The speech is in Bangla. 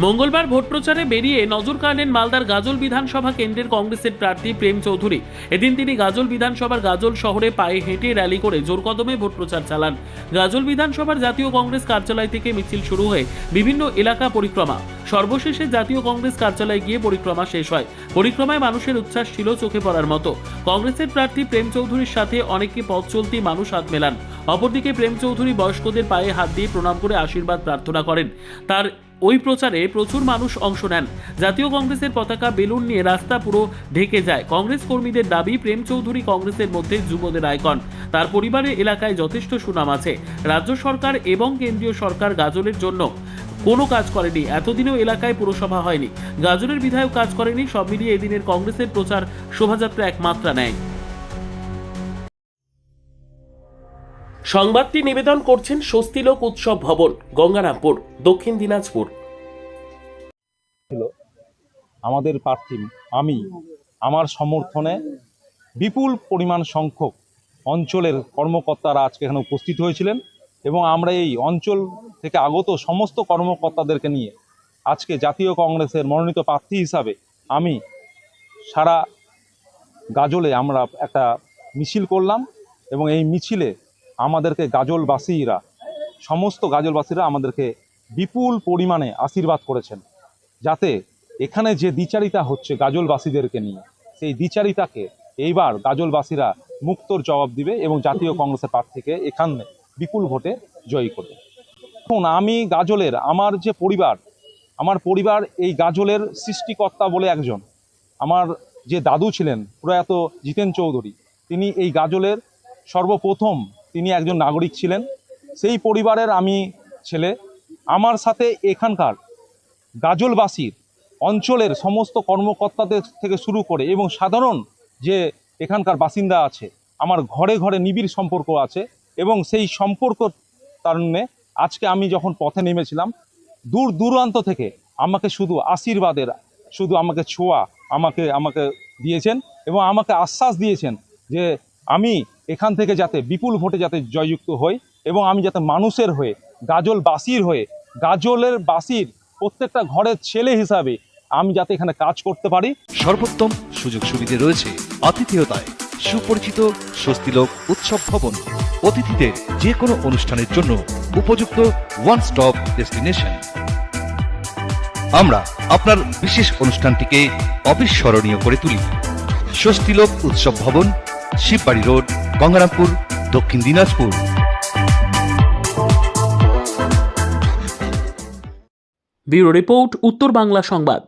মঙ্গলবার ভোট প্রচারে বেরিয়ে নজর কাড়লেন মালদার গাজল বিধানসভা কেন্দ্রের কংগ্রেসের প্রার্থী প্রেম চৌধুরী। এদিন তিনি গাজল বিধানসভার গাজল শহরে পায়ে হেঁটে র্যালি করে জোর কদমে ভোট প্রচার চালান। গাজল বিধানসভার জাতীয় কংগ্রেস কার্যালয় থেকে মিছিল শুরু হয়ে বিভিন্ন এলাকা পরিক্রমা, সর্বশেষে জাতীয় কংগ্রেস কার্যালয়ে গিয়ে পরিক্রমা শেষ হয়। পরিক্রমায় মানুষের উচ্ছ্বাস ছিল চোখে পড়ার মতো। কংগ্রেসের প্রার্থী প্রেম চৌধুরীর সাথে অনেককে পথ চলতি মানুষ হাত মেলান। অপরদিকে প্রেম চৌধুরী বয়স্কদের পায়ে হাত দিয়ে প্রণাম করে আশীর্বাদ প্রার্থনা করেন। তার ওই প্রচারে প্রচুর মানুষ অংশ নেন। জাতীয় কংগ্রেসের পতাকা বেলুন নিয়ে রাস্তা পুরো ঢেকে যায়। কংগ্রেস কর্মীদের দাবি, প্রেম চৌধুরী কংগ্রেসের মধ্যে যুবদের আইকন। তার পরিবারের এলাকায় যথেষ্ট সুনাম আছে। রাজ্য সরকার এবং কেন্দ্রীয় সরকার গাজলের জন্য কোনো কাজ করেনি। এতদিনেও এলাকায় পুরসভা হয়নি, গাজলের বিধায়ক কাজ করেনি। সব মিলিয়ে এদিনের কংগ্রেসের প্রচার শোভাযাত্রা এক মাত্রা নেয়। সংবাদটি নিবেদন করছেন স্বস্তিলোক উৎসব ভবন, গঙ্গারামপুর, দক্ষিণ দিনাজপুর। আমাদের প্রার্থী আমি আমার সমর্থনে বিপুল পরিমাণ সংখ্যক অঞ্চলের কর্মকর্তারা আজকে এখানে উপস্থিত হয়েছিলেন এবং আমরা এই অঞ্চল থেকে আগত সমস্ত কর্মকর্তাদেরকে নিয়ে আজকে জাতীয় কংগ্রেসের মনোনীত প্রার্থী হিসাবে আমি সারা গাজলে আমরা একটা মিছিল করলাম এবং এই মিছিলে আমাদেরকে সমস্ত গাজলবাসীরা আমাদেরকে বিপুল পরিমাণে আশীর্বাদ করেছেন, যাতে এখানে যে দ্বিচারিতা হচ্ছে গাজলবাসীদেরকে নিয়ে, সেই দ্বিচারিতাকে এইবার গাজলবাসীরা মুক্তর জবাব দিবে এবং জাতীয় কংগ্রেসের প্রার্থীকে এখানে বিপুল ভোটে জয়ী করবে। এখন আমি গাজলের আমার পরিবার এই গাজলের সৃষ্টিকর্তা বলে একজন আমার যে দাদু ছিলেন প্রয়াত জিতেন চৌধুরী, তিনি এই গাজলের সর্বপ্রথম তিনি একজন নাগরিক ছিলেন। সেই পরিবারের আমি ছেলে। আমার সাথে এখানকার গাজলবাসীর অঞ্চলের সমস্ত কর্মকর্তাদের থেকে শুরু করে এবং সাধারণ যে এখানকার বাসিন্দা আছে, আমার ঘরে ঘরে নিবিড় সম্পর্ক আছে এবং সেই সম্পর্ক কারণে আজকে আমি যখন পথে নেমেছিলাম, দূর দূরান্ত থেকে আমাকে শুধু আশীর্বাদের, শুধু আমাকে ছোঁয়া আমাকে দিয়েছেন এবং আমাকে আশ্বাস দিয়েছেন যে আমি এখান থেকে যাতে বিপুল ভোটে যাতে জয়যুক্ত হই এবং আমি যাতে মানুষের হয়ে, গাজলবাসীর হয়ে, গাজলের বাসীর প্রত্যেকটা ঘরের ছেলে হিসাবে আমি যাতে এখানে কাজ করতে পারি। সর্বোত্তম সুযোগ সুবিধে রয়েছে আতিথেয়তায়। সুপরিচিত স্বস্তিলোক উৎসব ভবন, অতিথিদের যে কোনো অনুষ্ঠানের জন্য উপযুক্ত ওয়ান স্টপ ডেস্টিনেশন। আমরা আপনার বিশেষ অনুষ্ঠানটিকে অবিস্মরণীয় করে তুলি। স্বস্তিলোক উৎসব ভবন, শিববাড়ি রোড, গঙ্গারামপুর, দক্ষিণ দিনাজপুর। ব্যুরো রিপোর্ট, উত্তর বাংলা সংবাদ।